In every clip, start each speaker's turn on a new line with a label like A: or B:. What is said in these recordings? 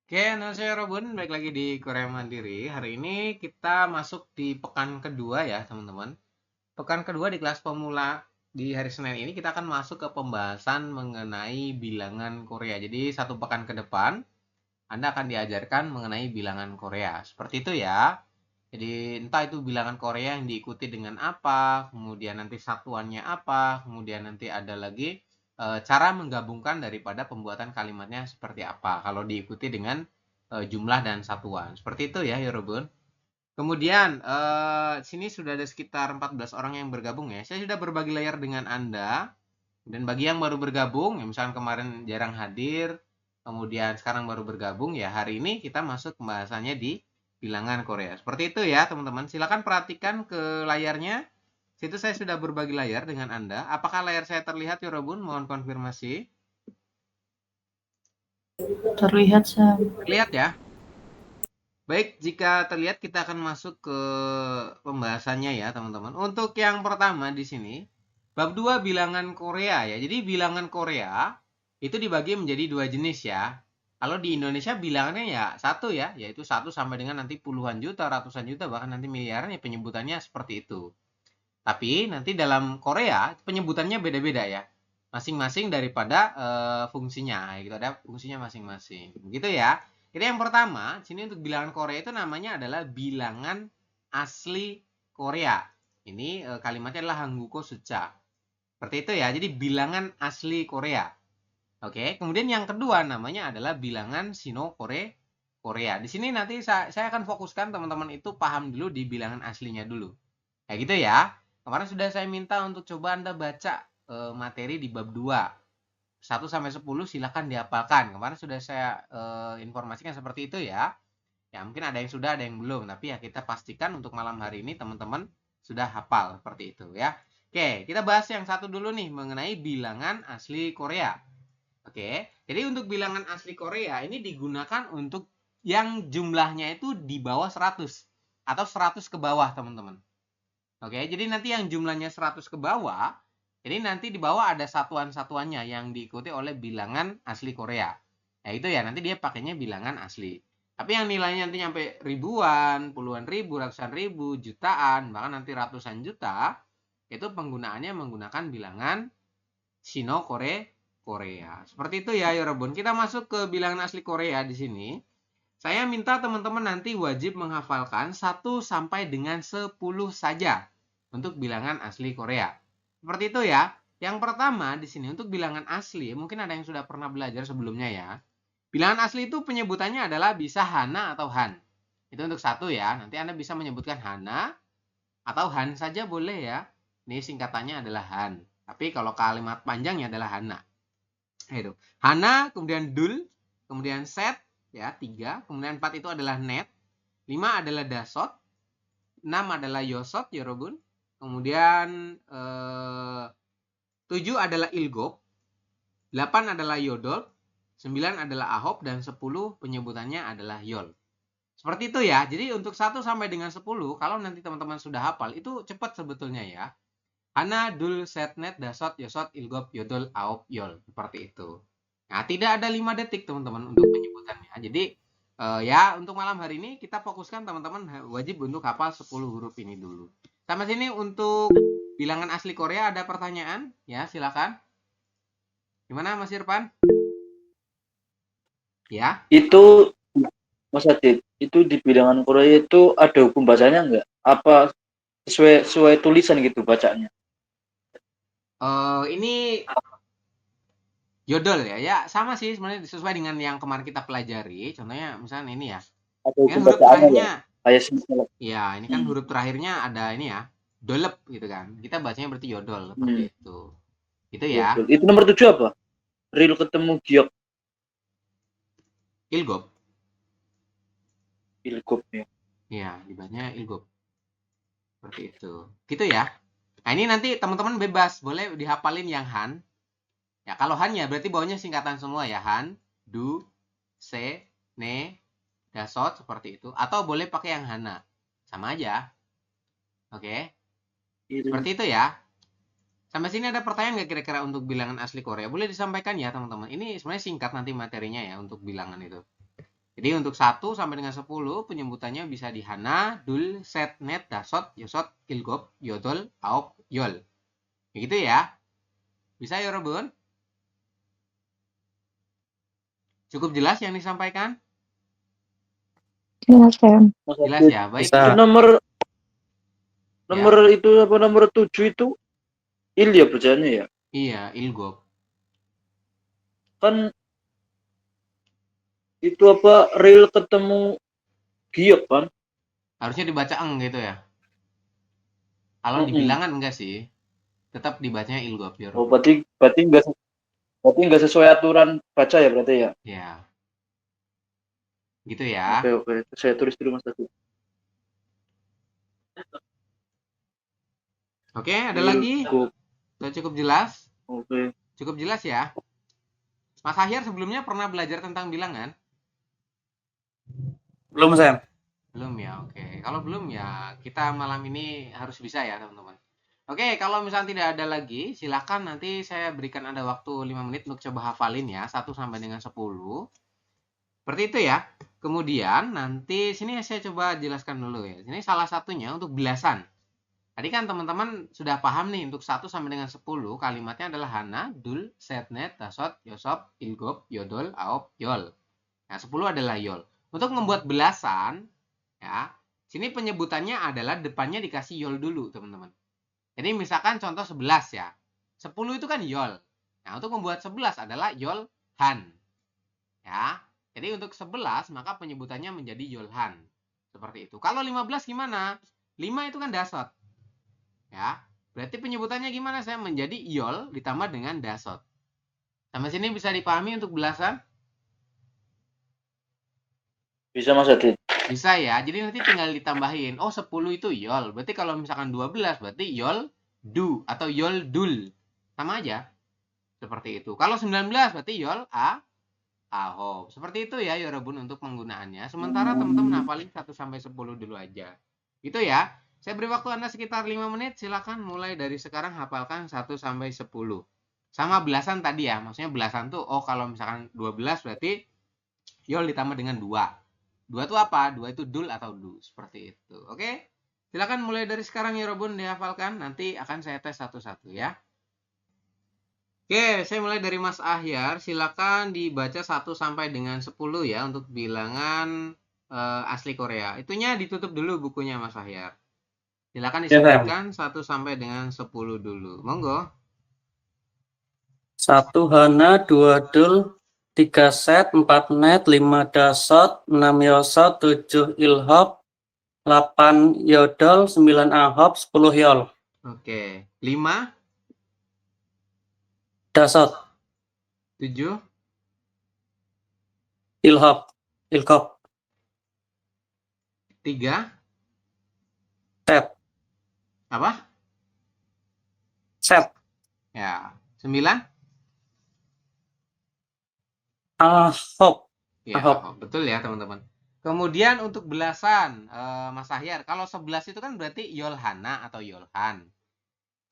A: Oke, saya Robun, balik lagi di Korea Mandiri. Hari ini kita masuk di pekan kedua ya, teman-teman. Pekan kedua di kelas pemula di hari Senin ini kita akan masuk ke pembahasan mengenai bilangan Korea. Jadi satu pekan ke depan, Anda akan diajarkan mengenai bilangan Korea. Seperti itu ya. Jadi entah itu bilangan Korea yang diikuti dengan apa, kemudian nanti satuannya apa, kemudian nanti ada lagi cara menggabungkan daripada pembuatan kalimatnya seperti apa kalau diikuti dengan jumlah dan satuan. Seperti itu ya, Yorobun. Kemudian sini sudah ada sekitar 14 orang yang bergabung ya. Saya sudah berbagi layar dengan Anda. Dan bagi yang baru bergabung, ya misalkan kemarin jarang hadir, kemudian sekarang baru bergabung, ya hari ini kita masuk pembahasannya di bilangan Korea. Seperti itu ya teman-teman. Silakan perhatikan ke layarnya. Situ saya sudah berbagi layar dengan Anda. Apakah layar saya terlihat, Yorobun? Mohon konfirmasi.
B: Terlihat, Sam.
A: Terlihat ya? Baik, jika terlihat kita akan masuk ke pembahasannya ya, teman-teman. Untuk yang pertama di sini, bab 2 bilangan Korea ya. Jadi bilangan Korea itu dibagi menjadi dua jenis ya. Kalau di Indonesia bilangannya ya satu ya, yaitu satu sampai dengan nanti puluhan juta, ratusan juta, bahkan nanti miliaran ya penyebutannya seperti itu. Tapi nanti dalam Korea penyebutannya beda-beda ya. Masing-masing daripada fungsinya gitu, ada fungsinya masing-masing. Begitu ya. Jadi yang pertama, sini untuk bilangan Korea itu namanya adalah bilangan asli Korea. Ini kalimatnya adalah Hangguko Sucha. Seperti itu ya. Jadi bilangan asli Korea. Oke, kemudian yang kedua namanya adalah bilangan Sino Korea. Di sini nanti saya akan fokuskan teman-teman itu paham dulu di bilangan aslinya dulu. Kayak gitu ya. Kemarin sudah saya minta untuk coba Anda baca materi di bab 2. 1 sampai 10 silakan dihafalkan. Kemarin sudah saya informasikan seperti itu ya. Ya, mungkin ada yang sudah, ada yang belum, tapi ya kita pastikan untuk malam hari ini teman-teman sudah hafal seperti itu ya. Oke, kita bahas yang satu dulu nih mengenai bilangan asli Korea. Oke, jadi untuk bilangan asli Korea ini digunakan untuk yang jumlahnya itu di bawah 100 atau 100 ke bawah, teman-teman. Oke, jadi nanti yang jumlahnya 100 ke bawah, jadi nanti di bawah ada satuan-satuannya yang diikuti oleh bilangan asli Korea. Ya itu ya, nanti dia pakainya bilangan asli. Tapi yang nilainya nanti sampai ribuan, puluhan ribu, ratusan ribu, jutaan, bahkan nanti ratusan juta, itu penggunaannya menggunakan bilangan Sino Korea. Seperti itu ya, Yorobun. Kita masuk ke bilangan asli Korea di sini. Saya minta teman-teman nanti wajib menghafalkan 1 sampai dengan 10 saja untuk bilangan asli Korea. Seperti itu ya. Yang pertama di sini untuk bilangan asli, mungkin ada yang sudah pernah belajar sebelumnya ya. Bilangan asli itu penyebutannya adalah bisa Hana atau Han. Itu untuk satu ya. Nanti Anda bisa menyebutkan Hana atau Han saja boleh ya. Ini singkatannya adalah Han. Tapi kalau kalimat panjangnya adalah Hana. Itu. Hana, kemudian Dul, kemudian Set, ya 3, kemudian 4 itu adalah Net, 5 adalah Dasot, 6 adalah Yosot, Yorobun, kemudian 7 adalah Ilgop, 8 adalah Yodol, 9 adalah Ahop, dan 10 penyebutannya adalah Yol. Seperti itu ya. Jadi untuk 1 sampai dengan 10, kalau nanti teman-teman sudah hafal, itu cepat sebetulnya ya. Hana, Dul, Set, Net, Dasot, Yosot, Ilgop, Yodol, Ahop, Yol. Seperti itu. Nah, tidak ada 5 detik teman-teman untuk penyebutannya. Jadi ya untuk malam hari ini kita fokuskan teman-teman wajib untuk hafal 10 huruf ini dulu. Sampai sini untuk bilangan asli Korea ada pertanyaan? Ya, silakan. Gimana Mas Irfan? Ya.
C: Itu Mas Adit, itu di bilangan Korea itu ada hukum bacanya nggak? Apa sesuai tulisan gitu bacanya?
A: Ini Yodol ya. Ya, sama sih sebenarnya sesuai dengan yang kemarin kita pelajari. Contohnya misalnya ini ya.
C: Ada
A: Ini kan
C: hukum
A: huruf
C: bacaannya ya?
A: terakhirnya.
C: Kayak semisal,
A: Ya, ini kan
C: hmm,
A: huruf terakhirnya ada ini ya. Dolep gitu kan. Kita bacanya berarti Yodol seperti
C: hmm,
A: itu. Itu ya.
C: betul. Itu nomor 7 apa? Real ketemu Giok
A: Ilgop.
C: Ilgop ya.
A: Ya, dibacanya Ilgop. Seperti itu. Gitu ya. Nah, ini nanti teman-teman bebas. Boleh dihafalin yang Han. Ya, kalau Han ya berarti bawahnya singkatan semua ya. Han, Du, Se, Ne, Dasot, seperti itu. Atau boleh pakai yang Hana. Sama aja. Oke. Seperti itu ya. Sampai sini ada pertanyaan nggak kira-kira untuk bilangan asli Korea? Boleh disampaikan ya teman-teman. Ini sebenarnya singkat nanti materinya ya untuk bilangan itu. Jadi untuk 1 sampai dengan 10 penyebutannya bisa di hana, dul, set, net, dasot, yosot, ilgop, yodol, aop, yol. Begitu ya. Bisa ya Robun? Cukup jelas yang disampaikan?
B: Iya, Sam.
C: Mas
A: Jelas
C: Adit,
A: ya. Baik.
C: itu
D: Bisa.
C: nomor
A: Ya.
C: itu apa nomor 7 itu il ya bacanya ya.
A: Iya, ilgop.
C: Kan itu apa real ketemu giok kan?
A: Harusnya dibaca eng gitu ya. Kalau di
C: Mm-mm.
A: bilangan enggak sih. Tetap dibacanya ilgop ya
C: Oh
A: Robun.
C: berarti enggak sesuai aturan baca ya berarti ya.
A: Ya, gitu ya.
C: Oke, saya tulis dulu Mas Adit.
A: Oke, ada
C: Il
A: lagi?
C: gop.
A: Sudah cukup jelas?
C: Oke.
A: Cukup jelas ya. Mas Ahyar sebelumnya pernah belajar tentang bilangan?
D: Belum, Sam.
A: Belum ya, oke. Kalau belum ya, kita malam ini harus bisa ya, teman-teman. Oke, kalau misalnya tidak ada lagi, silakan nanti saya berikan Anda waktu 5 menit untuk coba hafalin ya, 1 sampai dengan 10. Seperti itu ya. Kemudian nanti sini saya coba jelaskan dulu ya. Ini salah satunya untuk belasan. Tadi kan teman-teman sudah paham nih untuk 1 sampai dengan 10 kalimatnya adalah hana, dul, setnet, dasot, yosop, ilgop, yodol, aop, yol. Nah, 10 adalah yol. Untuk membuat belasan, ya, sini penyebutannya adalah depannya dikasih yol dulu, teman-teman. Jadi misalkan contoh 11 ya. 10 itu kan yol. Nah, untuk membuat 11 adalah yol han. Ya. Jadi untuk 11 maka penyebutannya menjadi yolhan. Seperti itu. Kalau 15 gimana? 5 itu kan dasot. Ya. Berarti penyebutannya gimana? Saya menjadi yol ditambah dengan dasot. Sampai sini bisa dipahami untuk belasan?
C: Bisa Mas Adit.
A: Bisa ya. Jadi nanti tinggal ditambahin. Oh, 10 itu yol. Berarti kalau misalkan 12 berarti yol du atau yol dul. Sama aja. Seperti itu. Kalau 19 berarti yol ahop. Seperti itu ya Yorobun untuk penggunaannya. Sementara teman-teman hafalin 1 sampai 10 dulu aja. Itu ya. Saya beri waktu Anda sekitar 5 menit. Silakan mulai dari sekarang hafalkan 1 sampai 10. Sama belasan tadi ya. Maksudnya belasan tuh kalau misalkan 12 berarti yol ditambah dengan 2. 2 itu apa? 2 itu dul atau du. Seperti itu. Oke? Silakan mulai dari sekarang ya Robun dihafalkan. Nanti akan saya tes satu-satu ya. Oke, saya mulai dari Mas Ahyar. Silakan dibaca 1 sampai dengan 10 ya untuk bilangan asli Korea. Itunya ditutup dulu bukunya Mas Ahyar. Silakan
D: Ya, Sam.
A: disebutkan 1 sampai dengan 10 dulu. Monggo.
D: 1 hana, 2 dul, 3 set, 4 net, 5 dasot, 6 yosot, 7 ilhop, 8 yodol, 9 ahop, 10 yol.
A: Oke, 5,
D: Dasot,
A: 7,
D: ilhop, ilkop,
A: 3,
D: set,
A: apa?
D: set,
A: Ya, 9,
D: ahop,
A: ya,
D: ahop.
A: betul ya teman-teman. Kemudian untuk belasan, Mas Ahyar, kalau 11 itu kan berarti Yolhana atau Yolhan.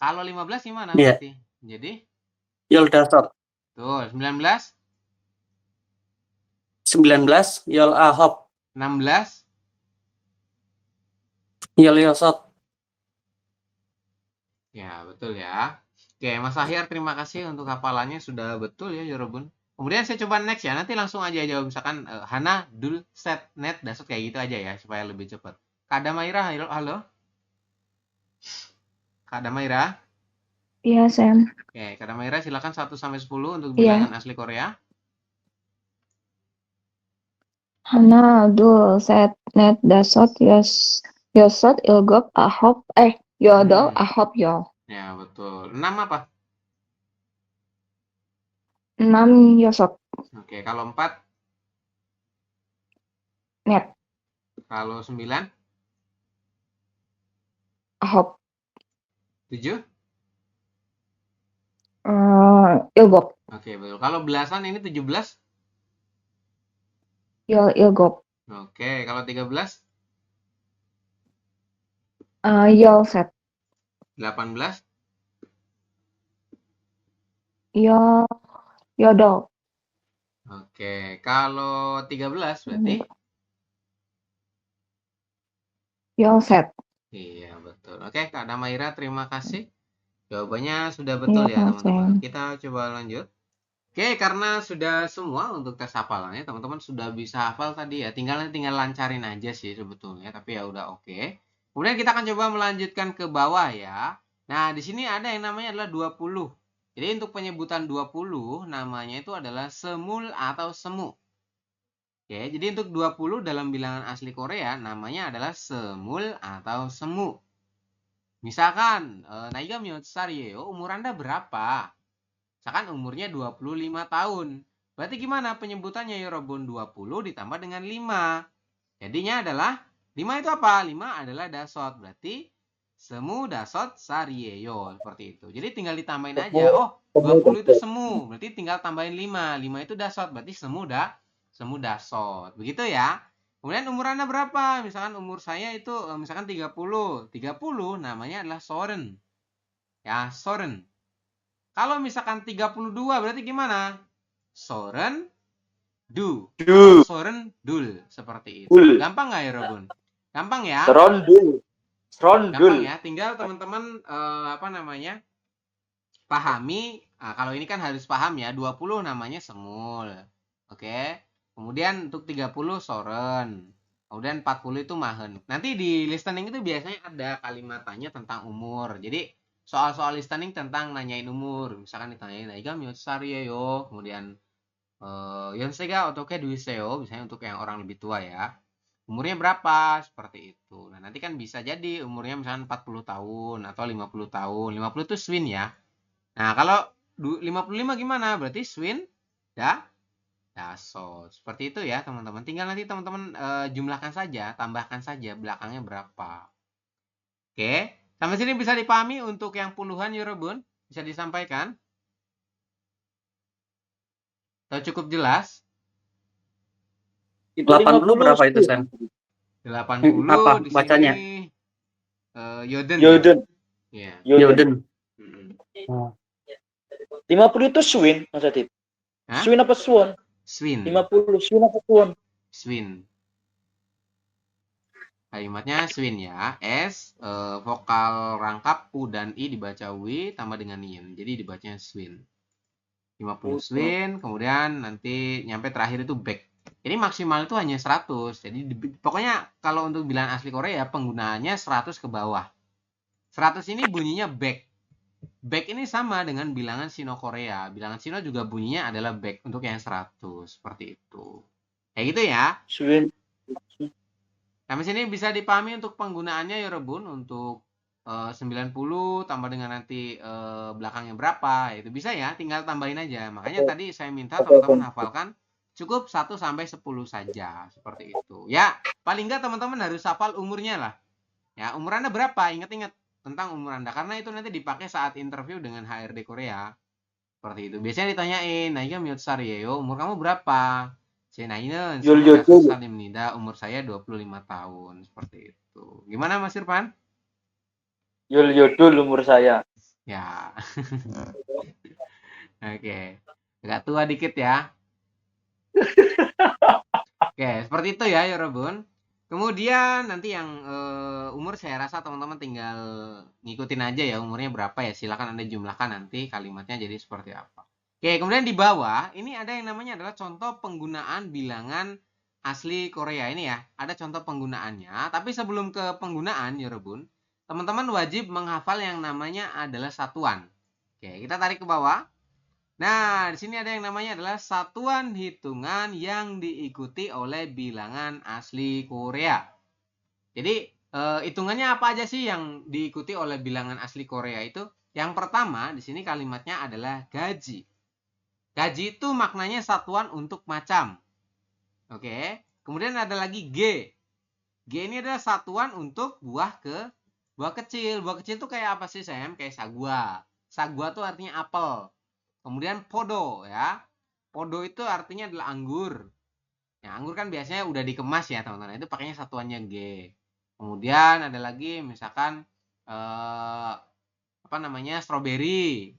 A: Kalau 15 gimana
D: Iya,
A: berarti? Jadi,
D: yol dasot.
A: tuh 19,
D: 19 yol ahop,
A: 16,
D: yol yosot.
A: ya betul ya. Oke, Mas Ahyar terima kasih untuk hafalannya sudah betul ya Yorobun. Kemudian saya coba next ya, nanti langsung aja jawab misalkan Hana, Dul, Set, Net, Dasut kayak gitu aja ya supaya lebih cepat. Kak Damaira, halo, halo. Kak Damaira.
B: Iya, Sam.
A: Oke, Kak Damaira silakan 1 sampai 10 untuk
B: Iya.
A: bilangan asli Korea.
B: Hana, dul, set, net, dasot, yosot, ilgop, ahop, yodol, ahop, yol.
A: Ya, betul. 6 apa?
B: 6 yosot,
A: Oke, kalau 4,
B: net,
A: kalau 9,
B: ahop,
A: 7.
B: ilgop,
A: Oke, betul. Kalau belasan ini 17.
B: yol, ilgop,
A: Oke, kalau 13,
B: yol, set,
A: 18,
B: yol, yodol,
A: Oke, kalau 13 berarti?
B: Yolset.
A: Iya, betul. Oke, Kak Damaira, terima kasih. Jawabannya sudah
B: Iya,
A: betul ya,
B: Kak
A: teman-teman.
B: Sam.
A: Kita coba lanjut. Oke, karena sudah semua untuk tes hafalannya, teman-teman sudah bisa hafal tadi ya. Tinggal lancarin aja sih sebetulnya, tapi ya udah oke. Kemudian kita akan coba melanjutkan ke bawah ya. Nah, di sini ada yang namanya adalah 20. Jadi untuk penyebutan 20 namanya itu adalah semul atau semu. Oke, jadi untuk 20 dalam bilangan asli Korea namanya adalah semul atau semu. Misalkan, Naiga Miyotsutarieyo, umur Anda berapa? Misalkan umurnya 25 tahun. Berarti gimana penyebutannya Yorobun? 20 ditambah dengan 5. Jadinya adalah 5 itu apa? 5 adalah dasot. Berarti semu dasot sarieyo. Seperti itu. Jadi tinggal ditambahin aja. Oh, 20 itu semu. Berarti tinggal tambahin 5. 5 itu dasot. Berarti semu dasot. Begitu ya. Kemudian umur Anda berapa? Misalkan umur saya itu misalkan 30. 30 namanya adalah soren. Ya, soren. Kalau misalkan 32 berarti gimana? Soren du atau soren dul seperti itu.
C: Dul.
A: Gampang nggak ya, Robun? Gampang ya?
C: Serondul.
A: Gampang
C: Serondul.
A: ya. Tinggal teman-teman pahami. Nah, kalau ini kan harus paham ya. 20 namanya semul. Oke. Kemudian untuk 30 soren. Kemudian 40 itu mahen. Nanti di listening itu biasanya ada kalimat tanya tentang umur. Jadi soal-soal listening tentang nanyain umur. Misalkan ditanyain Naiga yo. Kemudian Yonsega otoke duiseo. Misalnya untuk yang orang lebih tua ya. Umurnya berapa? Seperti itu. Nah, nanti kan bisa jadi umurnya misalnya 40 tahun atau 50 tahun. 50 itu swin ya. Nah, kalau 55 gimana? Berarti swin dasot. Seperti itu ya, teman-teman. Tinggal nanti teman-teman jumlahkan saja, tambahkan saja belakangnya berapa. Oke. Sampai sini bisa dipahami untuk yang puluhan Eurobun? Bisa disampaikan? Atau cukup jelas?
C: Itu
D: 80 berapa
C: 50
D: itu, Sam?
A: 80
D: Apa
A: di
D: bacanya?
A: sini Yoden ya.
C: Yoden.
A: Iya.
C: Yoden.
A: Mm-mm.
C: 50 itu swin, Mas Adit.
A: Hah?
C: Swin apa swan?
A: Swin.
C: 50 swin apa swan?
A: Swin. Kalimatnya swin ya. S, vokal rangkap U dan I dibaca W tambah dengan yin. Jadi dibacanya swin. 50 swin, kemudian nanti nyampe terakhir itu back. Jadi maksimal itu hanya 100. Jadi pokoknya kalau untuk bilangan asli Korea penggunaannya 100 ke bawah. 100 ini bunyinya back. Back ini sama dengan bilangan Sino Korea. Bilangan Sino juga bunyinya adalah back untuk yang 100. Seperti itu. Kayak gitu ya.
C: Swin.
A: Sampai sini bisa dipahami untuk penggunaannya ya Rebun. Untuk 90 tambah dengan nanti belakangnya berapa. Itu bisa ya. Tinggal tambahin aja. Makanya tadi saya minta teman-teman hafalkan cukup 1 sampai 10 saja. Seperti itu. Ya, paling enggak teman-teman harus hafal umurnya lah. Ya, umur Anda berapa? Ingat-ingat tentang umur Anda. Karena itu nanti dipakai saat interview dengan HRD Korea. Seperti itu. Biasanya ditanyain, Naiga Miyotsutarieyo, umur kamu berapa? Senainen, semua salimnida, umur saya 25 tahun. Seperti itu. Gimana Mas Irfan?
C: Yodul umur saya.
A: Ya. Oke. Agak tua dikit ya. Oke, seperti itu ya Yorobun. Kemudian nanti yang umur saya rasa teman-teman tinggal ngikutin aja ya umurnya berapa ya. Silakan Anda jumlahkan nanti kalimatnya jadi seperti apa. Oke, kemudian di bawah ini ada yang namanya adalah contoh penggunaan bilangan asli Korea ini ya. Ada contoh penggunaannya, tapi sebelum ke penggunaan Yorobun, teman-teman wajib menghafal yang namanya adalah satuan. Oke, kita tarik ke bawah. Nah, di sini ada yang namanya adalah satuan hitungan yang diikuti oleh bilangan asli Korea. Jadi, hitungannya apa aja sih yang diikuti oleh bilangan asli Korea itu? Yang pertama, di sini kalimatnya adalah gaji. Gaji itu maknanya satuan untuk macam. Oke. Kemudian ada lagi G. G ini adalah satuan untuk buah kecil. Buah kecil itu kayak apa sih, Sam? Kayak sagwa. Sagwa itu artinya apel. Kemudian podo ya. Podo itu artinya adalah anggur. Ya, anggur kan biasanya udah dikemas ya, teman-teman. Itu pakainya satuannya G. Kemudian ada lagi misalkan stroberi.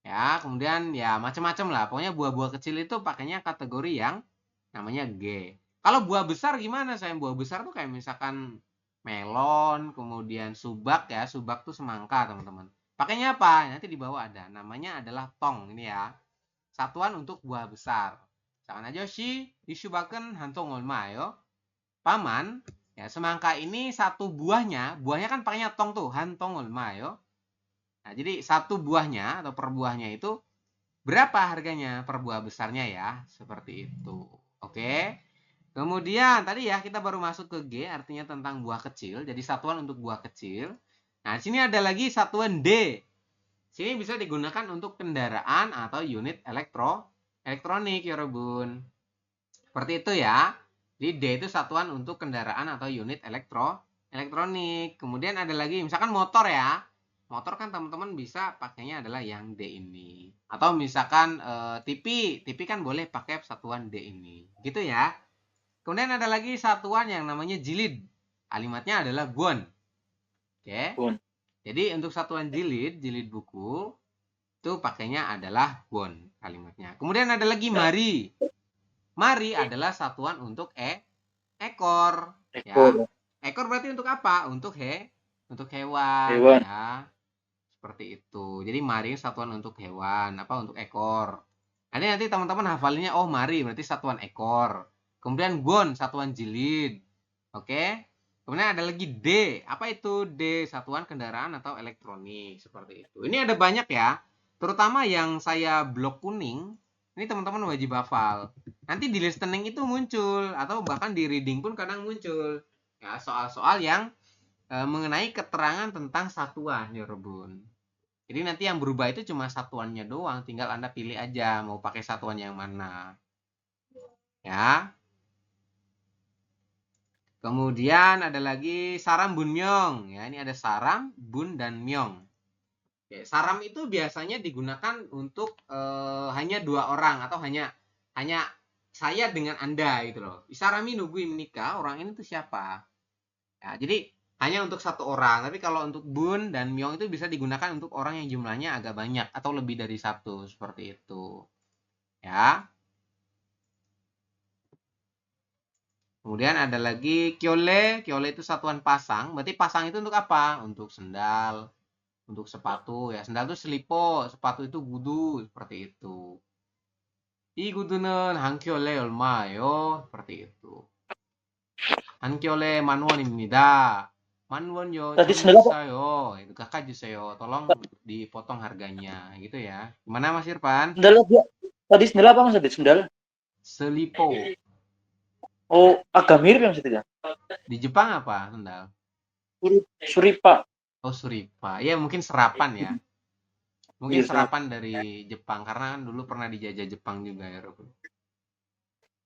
A: Ya, kemudian ya macam-macam lah. Pokoknya buah-buah kecil itu pakainya kategori yang namanya G. Kalau buah besar gimana saya? Buah besar tuh kayak misalkan melon, kemudian subak ya. Subak tuh semangka, teman-teman. Pakainya apa? Nanti di bawah ada. Namanya adalah tong ini ya. Satuan untuk buah besar. Misalkan aja si disubaken hantong olmayo. Paman, ya semangka ini satu buahnya kan pakainya tong tuh, hantong olmayo. Nah, jadi satu buahnya atau per buahnya itu berapa harganya per buah besarnya ya? Seperti itu. Oke. Kemudian tadi ya kita baru masuk ke G artinya tentang buah kecil. Jadi satuan untuk buah kecil. Nah, sini ada lagi satuan D. Sini bisa digunakan untuk kendaraan atau unit elektronik ya, Rebun. Seperti itu ya. Jadi D itu satuan untuk kendaraan atau unit elektronik. Kemudian ada lagi misalkan motor ya. Motor kan teman-teman bisa pakainya adalah yang D ini. Atau misalkan TV kan boleh pakai satuan D ini. Gitu ya. Kemudian ada lagi satuan yang namanya jilid. Kalimatnya adalah gon. Oke.
C: Gon.
A: Jadi untuk satuan jilid buku itu pakainya adalah gon kalimatnya. Kemudian ada lagi mari. Mari adalah satuan untuk ekor. Ya. Ekor berarti untuk apa? Untuk hewan. Ya. Seperti itu. Jadi mari satuan untuk hewan, apa untuk ekor. Nanti teman-teman hafalinnya, oh mari berarti satuan ekor. Kemudian gon satuan jilid. Oke. Kemudian ada lagi D. Apa itu D? Satuan kendaraan atau elektronik. Seperti itu. Ini ada banyak ya. Terutama yang saya blok kuning. Ini teman-teman wajib hafal. Nanti di listening itu muncul. Atau bahkan di reading pun kadang muncul. Ya, soal-soal yang mengenai keterangan tentang satuan ya Rebun. Jadi nanti yang berubah itu cuma satuannya doang, tinggal Anda pilih aja mau pakai satuan yang mana. Ya. Kemudian ada lagi saram bun myong. Ya, ini ada saram, bun dan myong. Oke, saram itu biasanya digunakan untuk hanya dua orang atau hanya saya dengan Anda gitu loh. Isarami nungguin menikah, orang ini tuh siapa? Ya, jadi hanya untuk satu orang. Tapi kalau untuk bun dan myong itu bisa digunakan untuk orang yang jumlahnya agak banyak atau lebih dari satu seperti itu. Ya. Kemudian ada lagi kyole. Kyole itu satuan pasang. Berarti pasang itu untuk apa? Untuk sendal, untuk sepatu. Ya, sendal itu selipo, sepatu itu gudu seperti itu. 이 구두는 한 켤레 얼마예요? Seperti itu. 한 켤레 10,000원입니다. 10,000원요.
C: Tadi
A: 좀
C: sendal apa?
A: 비싸요. itu kakak 주세요. Tolong dipotong harganya gitu ya. Gimana Mas Irfan?
C: Sendal apa? Tadi sendal apa Mas? Tadi sendal.
A: Selipo.
C: Oh, agak mirip yang situ ya.
A: Di Jepang apa sendal?
C: Suripa.
A: Oh, suripa. Ya mungkin serapan ya. Mungkin
C: Iya,
A: serapan dari Jepang karena kan dulu pernah dijajah Jepang juga ya, Rob.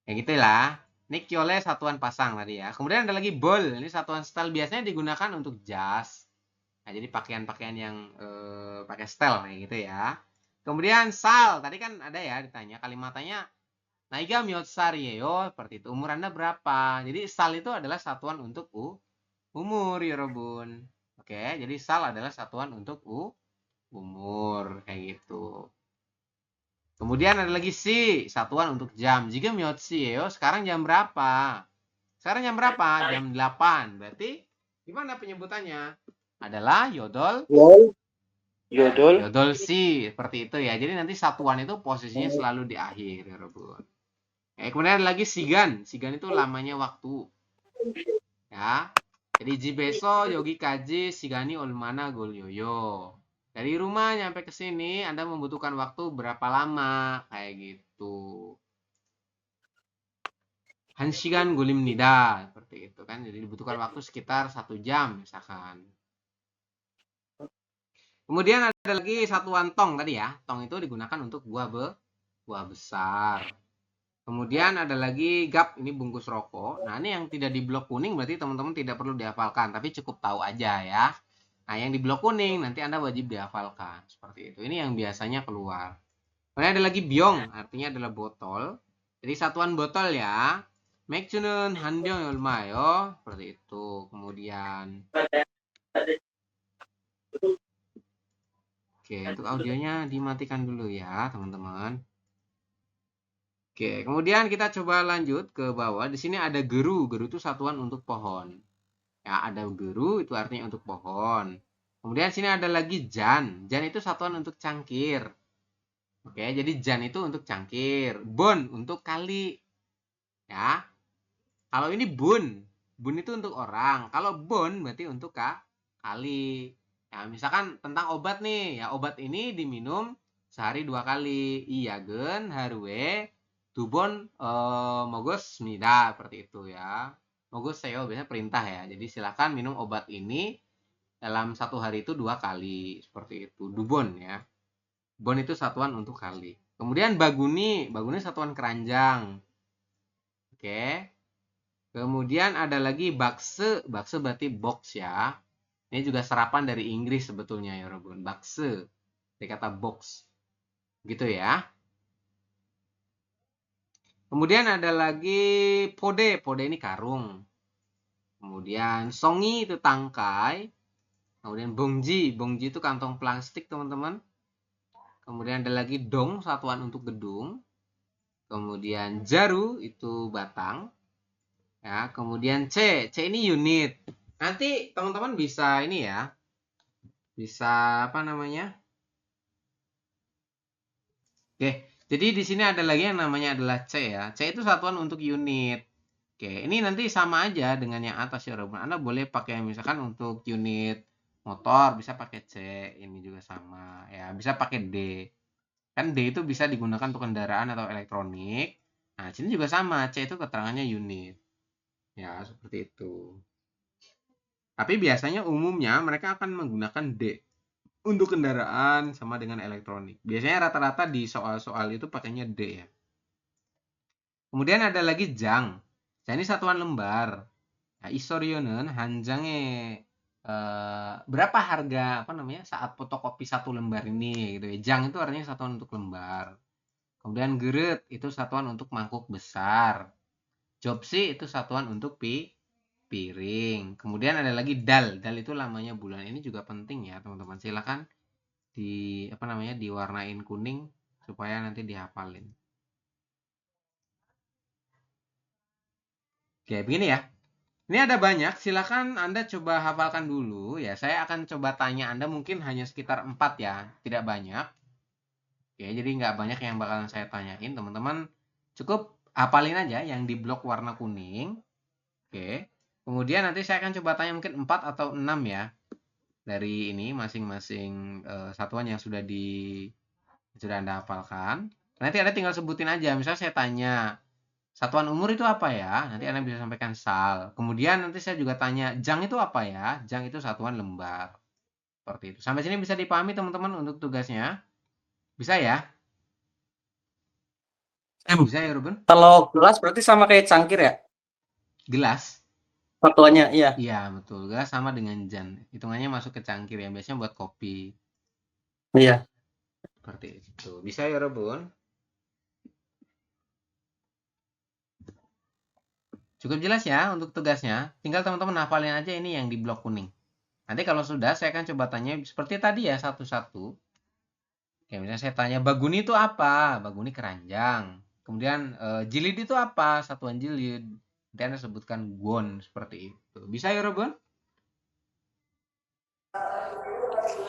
A: Ya gitulah. Ini kyole satuan pasang tadi ya. Kemudian ada lagi bol. Ini satuan style biasanya digunakan untuk jas. Nah, jadi pakaian-pakaian yang pakai style kayak gitu ya. Kemudian sal. Tadi kan ada ya ditanya kalimatnya naiga myotsarieyo seperti itu. Umur Anda berapa? Jadi sal itu adalah satuan untuk umur ya, Robun. Oke, jadi sal adalah satuan untuk umur kayak gitu. Kemudian ada lagi si satuan untuk jam. Jika myotsi yo, sekarang jam berapa? Sekarang jam berapa? Jam 8. Berarti gimana penyebutannya? Adalah yodol. Yodol si seperti itu ya. Jadi nanti satuan itu posisinya selalu di akhir ya, Robun. Kemudian ada lagi sigan. Sigan itu lamanya waktu. Ya. Jadi jibeso yogi kaji sigani olmana golyoyo. Dari rumah nyampe ke sini Anda membutuhkan waktu berapa lama? Kayak gitu. Hanshigan gulimnida seperti itu kan. Jadi dibutuhkan waktu sekitar 1 jam misalkan. Kemudian ada lagi satuan tong tadi ya. Tong itu digunakan untuk buah besar. Kemudian ada lagi gap, ini bungkus rokok. Nah, ini yang tidak di blok kuning berarti teman-teman tidak perlu dihafalkan, tapi cukup tahu aja ya. Nah, yang di blok kuning nanti Anda wajib dihafalkan. Seperti itu. Ini yang biasanya keluar. Kemudian ada lagi byong, artinya adalah botol. Jadi satuan botol ya. 맥주는 한 병이 얼마예요? Seperti itu. Kemudian Oke, untuk audionya dimatikan dulu ya, teman-teman. Oke, kemudian kita coba lanjut ke bawah. Di sini ada geru. Geru itu satuan untuk pohon. Ya, ada geru itu artinya untuk pohon. Kemudian sini ada lagi jan. Jan itu satuan untuk cangkir. Oke, jadi jan itu untuk cangkir. Bon untuk kali. Ya. Kalau ini bun. Bun itu untuk orang. Kalau bon berarti untuk kali. Ya, misalkan tentang obat nih. Ya, obat ini diminum sehari 2 kali. Iya gen harue tubon mogos mida seperti itu ya. Mogos seo biasanya perintah ya. Jadi silakan minum obat ini dalam 1 hari itu 2 kali seperti itu. Dubon ya. Bon itu satuan untuk kali. Kemudian baguni. Baguni satuan keranjang. Oke. Kemudian ada lagi bakse. Bakse berarti box ya. Ini juga serapan dari Inggris sebetulnya ya Robun. Bakse. Dari kata box. Gitu ya. Kemudian ada lagi pode. Pode ini karung. Kemudian songi itu tangkai. Kemudian bongji. Bongji itu kantong plastik teman-teman. Kemudian ada lagi dong, satuan untuk gedung. Kemudian jaru itu batang. Ya, kemudian C. C ini unit. Nanti teman-teman bisa ini ya. Bisa apa namanya? Oke, jadi di sini ada lagi yang namanya adalah C ya. C itu satuan untuk unit. Oke, ini nanti sama aja dengan yang atas ya, Robin. Anda boleh pakai misalkan untuk unit motor bisa pakai C, ini juga sama ya. Bisa pakai D. Kan D itu bisa digunakan untuk kendaraan atau elektronik. Nah, sini juga sama, C itu keterangannya unit. Ya, seperti itu. Tapi biasanya umumnya mereka akan menggunakan D untuk kendaraan sama dengan elektronik. Biasanya rata-rata di soal-soal itu pakainya D ya. Kemudian ada lagi jang. Jang ini satuan lembar. Nah, isorionen hanjange berapa harga apa namanya saat fotokopi 1 lembar ini gitu ya. Jang itu artinya satuan untuk lembar. Kemudian geret itu satuan untuk mangkuk besar. Jopsi itu satuan untuk piring. Kemudian ada lagi dal. Dal itu lamanya bulan. Ini juga penting ya, teman-teman. Silakan diwarnain kuning supaya nanti dihafalin. Oke, begini ya. Ini ada banyak. Silakan Anda coba hafalkan dulu ya. Saya akan coba tanya Anda mungkin hanya sekitar 4 ya, tidak banyak. Oke, jadi nggak banyak yang bakalan saya tanyain, teman-teman. Cukup hafalin aja yang di blok warna kuning. Oke. Kemudian nanti saya akan coba tanya mungkin 4 atau 6 ya. Dari ini masing-masing satuan yang sudah Anda hafalkan. Nanti Anda tinggal sebutin aja. Misalnya saya tanya, satuan umur itu apa ya? Nanti Anda bisa sampaikan sal. Kemudian nanti saya juga tanya, jang itu apa ya? Jang itu satuan lembar. Seperti itu. Sampai sini bisa dipahami teman-teman untuk tugasnya? Bisa ya? Bisa ya Ruben?
D: Kalau gelas berarti sama kayak cangkir ya?
A: Gelas?
D: Satuannya, iya.
A: Iya, betul. Gelas sama dengan jan. Hitungannya masuk ke cangkir ya. Biasanya buat kopi.
D: Iya.
A: Seperti itu. Bisa ya Ruben? Cukup jelas ya untuk tugasnya. Tinggal teman-teman hafalin aja ini yang di blok kuning. Nanti kalau sudah, saya akan coba tanya seperti tadi ya, satu-satu. Oke, misalnya saya tanya, baguni itu apa? Baguni keranjang. Kemudian, jilid itu apa? Satuan jilid. Nanti Anda sebutkan gwon, seperti itu. Bisa ya, Robon?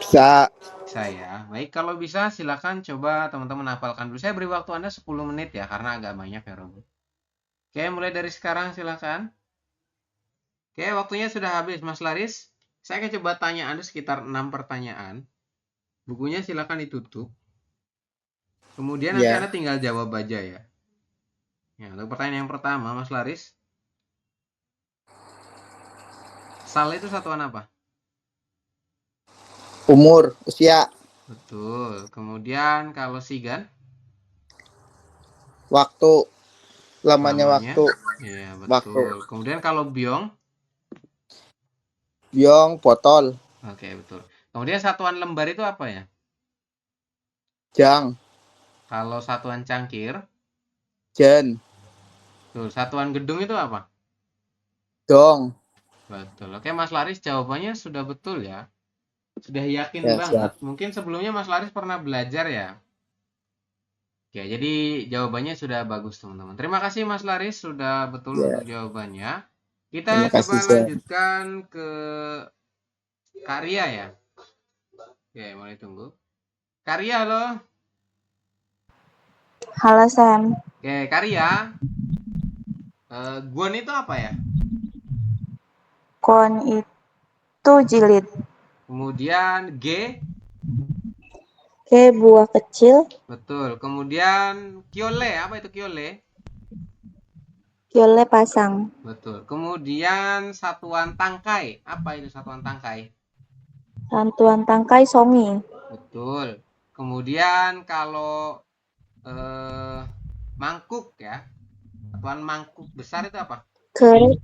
E: Bisa.
A: Bisa ya. Baik, kalau bisa silakan coba teman-teman hafalkan dulu. Saya beri waktu Anda 10 menit ya, karena agak banyak ya, Robon. Oke, mulai dari sekarang silakan. Oke, waktunya sudah habis, Mas Laris. Saya akan coba tanya Anda sekitar 6 pertanyaan. Bukunya silakan ditutup. Kemudian nanti Anda tinggal jawab aja ya. Ya, untuk pertanyaan yang pertama, Mas Laris. Sal itu satuan apa?
E: Umur, usia.
A: Betul. Kemudian kalau sigan?
E: Waktu. Lamanya waktu.
A: Iya, betul. Kemudian kalau biong?
E: Biong, botol.
A: Oke, betul. Kemudian satuan lembar itu apa ya?
E: Jang.
A: Kalau satuan cangkir?
E: Jen.
A: Betul. Satuan gedung itu apa?
E: Dong.
A: Betul. Oke, Mas Laris jawabannya sudah betul ya. Sudah yakin
E: Ya,
A: banget.
E: siap.
A: Mungkin sebelumnya Mas Laris pernah belajar ya. Oke, jadi jawabannya sudah bagus teman-teman. Terima kasih Mas Laris sudah betul
E: Ya,
A: untuk jawabannya.
E: terima
A: Kita
E: kasih,
A: coba
E: Sam.
A: lanjutkan ke Karya ya. Oke, mulai tunggu. Karya halo.
B: Halo Sam.
A: Oke, Karya. Guan itu apa ya?
B: Kon itu jilid.
A: Kemudian G,
B: Buah kecil.
A: betul. Kemudian Kiole, apa itu Kiole?
B: Kiole pasang.
A: Betul. Kemudian satuan tangkai, apa itu satuan tangkai?
B: Santuan tangkai songi.
A: Betul. Kemudian kalau mangkuk ya, satuan mangkuk besar itu apa?
B: Keret.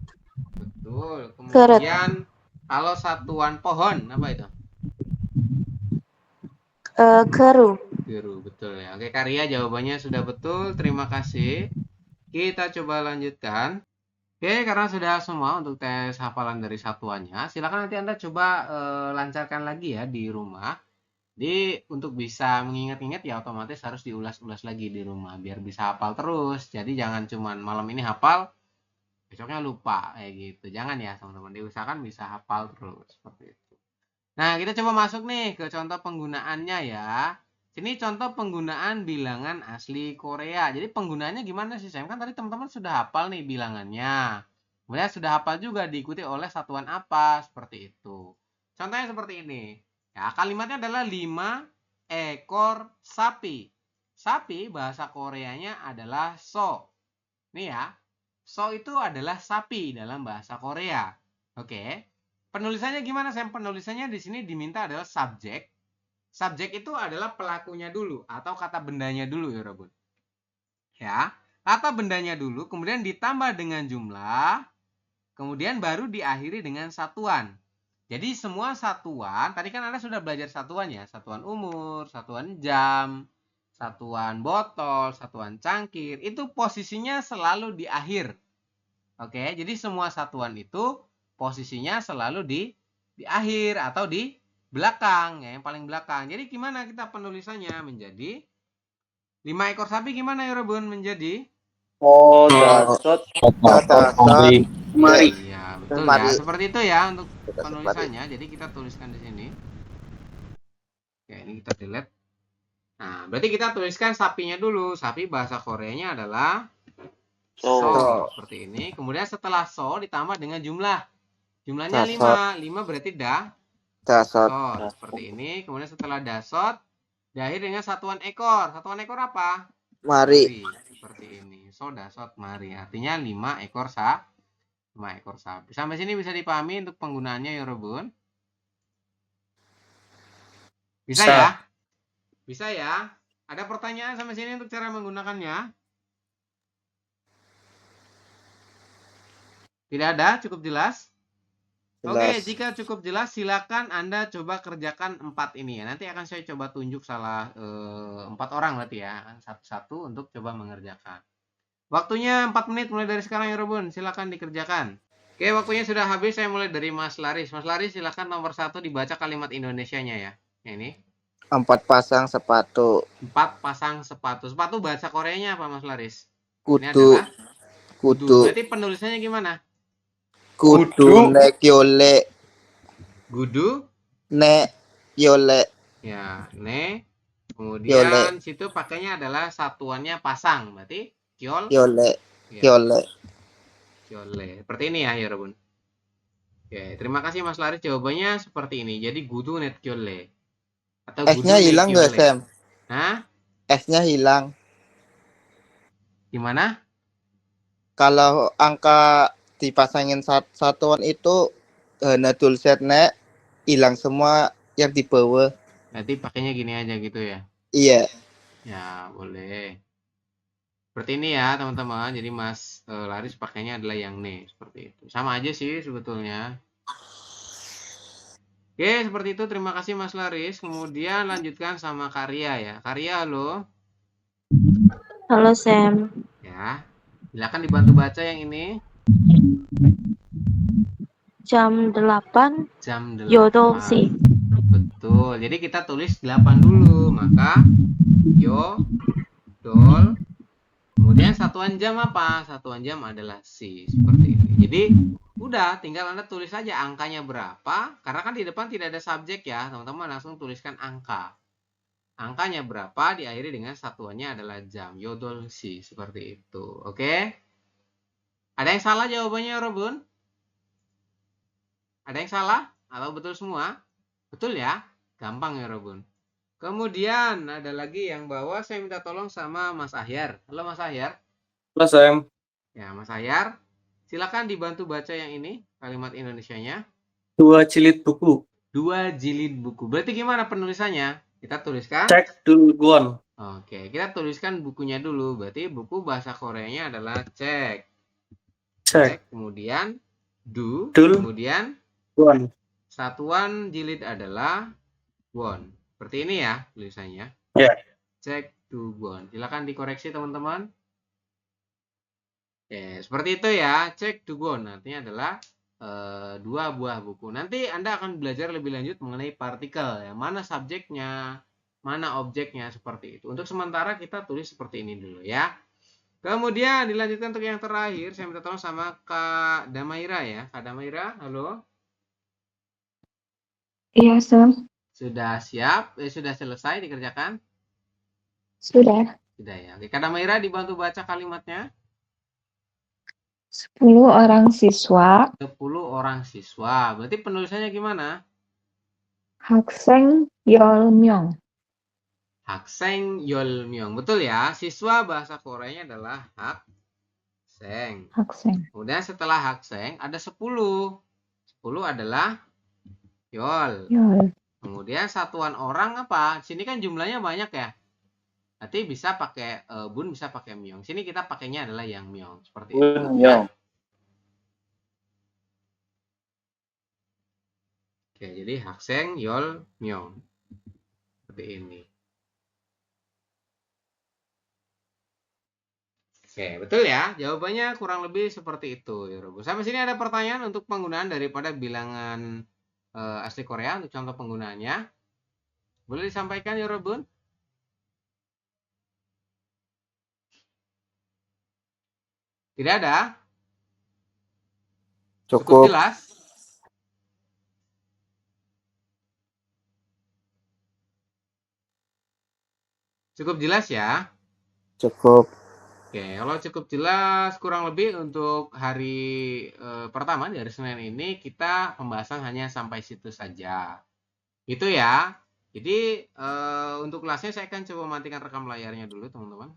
A: Betul.
B: Keret.
A: Kemudian kalau satuan pohon, apa itu?
B: Keru.
A: Biru, betul ya. Oke, Karya jawabannya sudah betul. Terima kasih. Kita coba lanjutkan. Oke, karena sudah semua untuk tes hafalan dari satuannya, silakan nanti Anda coba lancarkan lagi ya di rumah. Jadi untuk bisa mengingat-ingat ya otomatis harus diulas-ulas lagi di rumah biar bisa hafal terus. Jadi jangan cuman malam ini hafal, besoknya lupa kayak gitu. Jangan ya teman-teman, diusahakan bisa hafal terus seperti itu. Nah, kita coba masuk nih ke contoh penggunaannya ya. Sini contoh penggunaan bilangan asli Korea. Jadi penggunaannya gimana sih, Sam? Kan tadi teman-teman sudah hafal nih bilangannya. Kemudian sudah hafal juga diikuti oleh satuan apa, seperti itu. Contohnya seperti ini. Ya, kalimatnya adalah 5 ekor sapi. Sapi bahasa Koreanya adalah so. Nih ya. So itu adalah sapi dalam bahasa Korea. Oke. Penulisannya gimana, Sam? Penulisannya di sini diminta adalah subjek. Subjek itu adalah pelakunya dulu atau kata bendanya dulu ya, Robun. Ya, kata bendanya dulu, kemudian ditambah dengan jumlah, kemudian baru diakhiri dengan satuan. Jadi semua satuan, tadi kan Anda sudah belajar satuan ya, satuan umur, satuan jam, satuan botol, satuan cangkir, itu posisinya selalu di akhir. Oke, jadi semua satuan itu posisinya selalu di akhir atau di belakang ya, yang paling belakang. Jadi gimana kita penulisannya menjadi 5 ekor sapi gimana ya Robun menjadi?
C: Oh, dasot.
E: Dasot.
D: Mari.
A: Iya, betul
E: Mari.
A: ya. Seperti itu ya untuk
E: Dasot,
A: penulisannya. Jadi kita tuliskan di sini. Oke, ini kita delete. Nah, berarti kita tuliskan sapinya dulu. Sapi bahasa Koreanya adalah so,
E: So.
A: seperti ini. Kemudian setelah so ditambah dengan jumlah. Jumlahnya
E: Dasot.
A: 5 berarti dasot
E: Dasot.
A: seperti ini. Kemudian setelah dasot diakhiri dengan satuan ekor. Satuan ekor apa?
E: Mari.
A: Seperti ini. So dasot mari. Artinya 5 ekor sapi. Sampai sini bisa dipahami untuk penggunaannya ya Robun? Bisa
D: Bisa.
A: ya? Bisa ya? Ada pertanyaan sampai sini untuk cara menggunakannya? Tidak ada? Cukup jelas? Oke,
E: Jelas.
A: jika cukup jelas silakan Anda coba kerjakan 4 ini ya. Nanti akan saya coba tunjuk salah 4 orang berarti ya. Satu-satu untuk coba mengerjakan. Waktunya 4 menit mulai dari sekarang ya Robun. Silakan dikerjakan. Oke, waktunya sudah habis. Saya mulai dari Mas Laris. Mas Laris silakan nomor 1 dibaca kalimat Indonesianya ya. Ini.
E: 4 pasang sepatu.
A: 4 pasang sepatu. Sepatu bahasa Koreanya apa Mas Laris? Ini
E: Kudu.
A: adalah
E: Kudu.
A: Berarti penulisannya gimana?
E: Kudu ne kyole.
A: Gudu.
E: Ne kyole.
A: Ya, ne. Kemudian situ pakainya adalah satuannya pasang. Berarti kyol.
E: Kyole.
A: Ya,
E: Kyole.
A: kyole. Seperti ini ya, ya Robun. Oke, terima kasih Mas Laris. Jawabannya seperti ini. Jadi gudu net kyole. Atau gudu
E: S-nya
A: net
E: hilang nggak,
A: kyole.
E: Sam?
A: Hah?
E: S-nya hilang.
A: Gimana?
E: Kalau angka dipasangin satuan itu nadul setnya hilang semua yang di bawah.
A: Berarti pakainya gini aja gitu ya.
E: Iya.
A: Ya, boleh. Seperti ini ya, teman-teman. Jadi Mas Laris pakainya adalah yang ne, seperti itu. Sama aja sih sebetulnya. Oke, seperti itu. Terima kasih Mas Laris. Kemudian lanjutkan sama Karya ya. Karya, halo.
B: Halo Sam.
A: Ya. Silakan dibantu baca yang ini.
B: Jam 8.
A: Jam 8.
B: Yodosi.
A: Betul. Jadi kita tulis 8 dulu. Maka yo, dol. Kemudian satuan jam apa? Satuan jam adalah si. Seperti ini. Jadi udah tinggal Anda tulis saja angkanya berapa. Karena kan di depan tidak ada subjek ya. Teman-teman langsung tuliskan angka. Angkanya berapa diakhiri dengan satuannya adalah jam. Yodol si. Seperti itu. Oke? Ada yang salah jawabannya, Robun? Ada yang salah? Atau betul semua? Betul ya? Gampang ya, Robun. Kemudian ada lagi yang bawah, saya minta tolong sama Mas Ahyar. Halo Mas Ahyar.
D: Halo Sam.
A: Ya, Mas Ahyar. Silakan dibantu baca yang ini, kalimat Indonesianya.
D: 2 jilid buku.
A: 2 jilid buku. Berarti gimana penulisannya? Kita tuliskan.
D: Cek dulu Guan.
A: Oke, kita tuliskan bukunya dulu. Berarti buku bahasa Koreanya adalah cek.
D: Cek.
A: Kemudian du.
D: Dul.
A: Kemudian
D: Guan.
A: satuan jilid adalah won. Seperti ini ya tulisannya.
D: Ya.
A: Cek du won. Silakan dikoreksi teman-teman. Oke, seperti itu ya. Cek du won artinya adalah 2 buah buku. Nanti Anda akan belajar lebih lanjut mengenai partikel ya. Mana subjeknya, mana objeknya seperti itu. Untuk sementara kita tulis seperti ini dulu ya. Kemudian dilanjutkan untuk yang terakhir, saya minta tolong sama Kak Damaira ya. Kak Damaira, halo.
B: Iya, Sam.
A: Sudah siap? Sudah selesai dikerjakan?
B: Sudah.
A: Sudah ya. Oke, Kak Damaira dibantu baca kalimatnya.
B: 10 orang siswa
A: 10 orang siswa. Berarti penulisannya gimana?
B: 학생 10명.
A: Hakseng yolmyong. Betul ya. Siswa bahasa Koreanya adalah hakseng.
B: 학생.
A: Kemudian setelah hakseng ada 10. 10 adalah yol.
B: 열.
A: Kemudian satuan orang apa? Sini kan jumlahnya banyak ya. Nanti bisa pakai bun, bisa pakai myong. Sini kita pakainya adalah yang myong. Seperti itu.
C: Yang
A: Oke, jadi hakseng yol myong. Seperti ini. Oke, betul ya. Jawabannya kurang lebih seperti itu, ya Robo. Sampai sini ada pertanyaan untuk penggunaan daripada bilangan asli Korea untuk contoh penggunaannya. Boleh disampaikan ya Robun? Tidak ada? Cukup
E: Cukup.
A: jelas? Cukup jelas ya?
E: Cukup.
A: Oke, kalau cukup jelas, kurang lebih untuk hari pertama di hari Senin ini kita pembahasan hanya sampai situ saja. Itu ya. Jadi untuk kelasnya saya akan coba matikan rekam layarnya dulu teman-teman.